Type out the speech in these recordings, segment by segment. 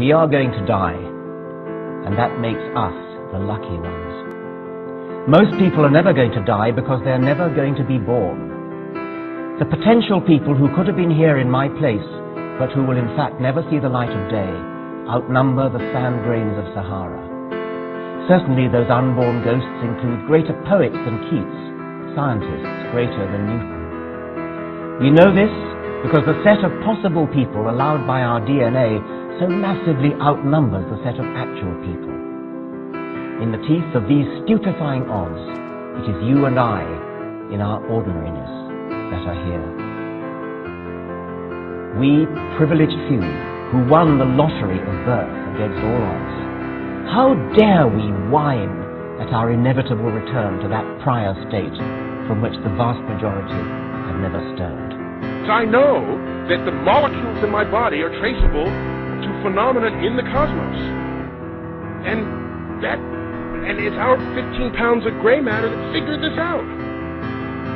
We are going to die, and that makes us the lucky ones. Most people are never going to die because they're never going to be born. The potential people who could have been here in my place, but who will in fact never see the light of day, outnumber the sand grains of Sahara. Certainly those unborn ghosts include greater poets than Keats, scientists greater than Newton. We know this because the set of possible people allowed by our DNA so massively outnumbers the set of actual people. In the teeth of these stupefying odds, it is you and I, in our ordinariness, that are here. We privileged few, who won the lottery of birth against all odds, how dare we whine at our inevitable return to that prior state from which the vast majority have never stirred? I know that the molecules in my body are traceable to phenomena in the cosmos. And it's our 15 pounds of gray matter that figured this out.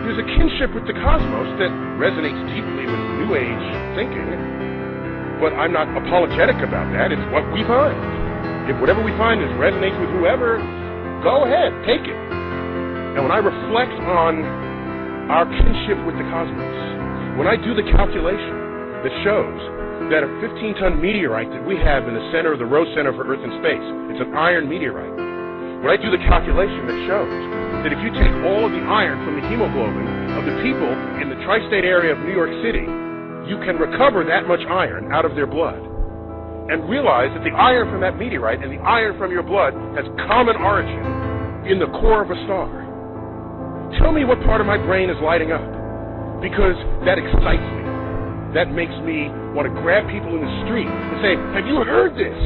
There's a kinship with the cosmos that resonates deeply with New Age thinking, but I'm not apologetic about that. It's what we find. If whatever we find resonates with whoever, go ahead, take it. And when I reflect on our kinship with the cosmos, when I do the calculation that shows that a 15-ton meteorite that we have in the center of the Rose Center for Earth and Space, it's an iron meteorite. When I do the calculation that shows that if you take all of the iron from the hemoglobin of the people in the tri-state area of New York City, you can recover that much iron out of their blood. And realize that the iron from that meteorite and the iron from your blood has common origin in the core of a star. Tell me what part of my brain is lighting up, because that excites me. That makes me want to grab people in the street and say, have you heard this?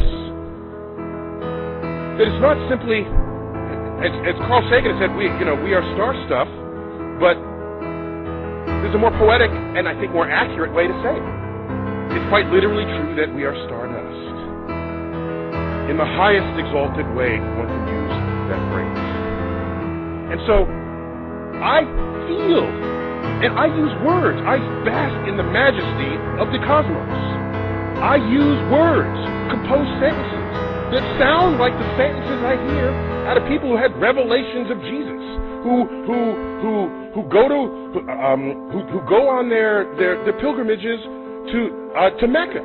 That it's not simply, as Carl Sagan said, we are star stuff, but there's a more poetic and I think more accurate way to say it. It's quite literally true that we are stardust. In the highest exalted way one can use that phrase. And so, I feel, and I use words. I bask in the majesty of the cosmos. I use words, compose sentences that sound like the sentences I hear out of people who had revelations of Jesus, who go on their pilgrimages to Mecca.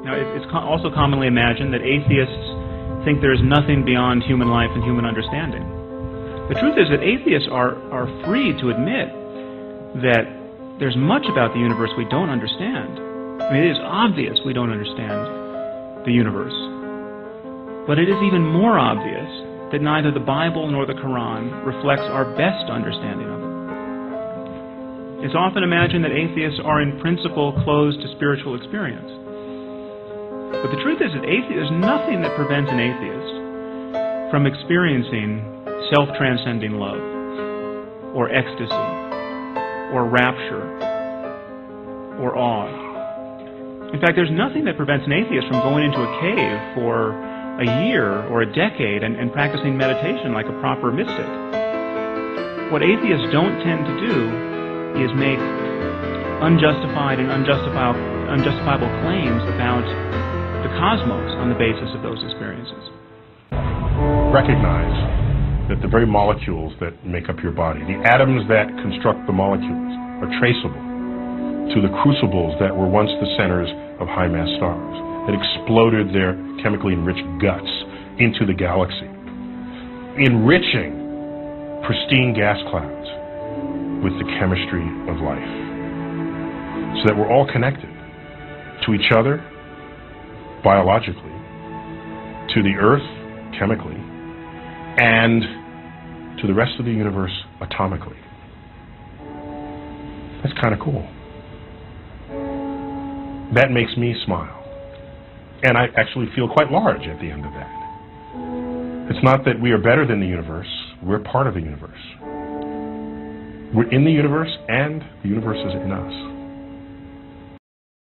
Now, it's also commonly imagined that atheists think there is nothing beyond human life and human understanding. The truth is that atheists are free to admit that there's much about the universe we don't understand. I mean, it is obvious we don't understand the universe. But it is even more obvious that neither the Bible nor the Quran reflects our best understanding of it. It's often imagined that atheists are in principle closed to spiritual experience. But the truth is that there's nothing that prevents an atheist from experiencing self-transcending love, or ecstasy, or rapture, or awe. In fact, there's nothing that prevents an atheist from going into a cave for a year or a decade and practicing meditation like a proper mystic. What atheists don't tend to do is make unjustified and unjustifiable claims about the cosmos on the basis of those experiences. Recognize that the very molecules that make up your body, the atoms that construct the molecules, are traceable to the crucibles that were once the centers of high-mass stars, that exploded their chemically enriched guts into the galaxy, enriching pristine gas clouds with the chemistry of life, so that we're all connected to each other biologically, to the earth chemically, and to the rest of the universe atomically. That's kind of cool. That makes me smile. And I actually feel quite large at the end of that. It's not that we are better than the universe, we're part of the universe. We're in the universe, and the universe is in us.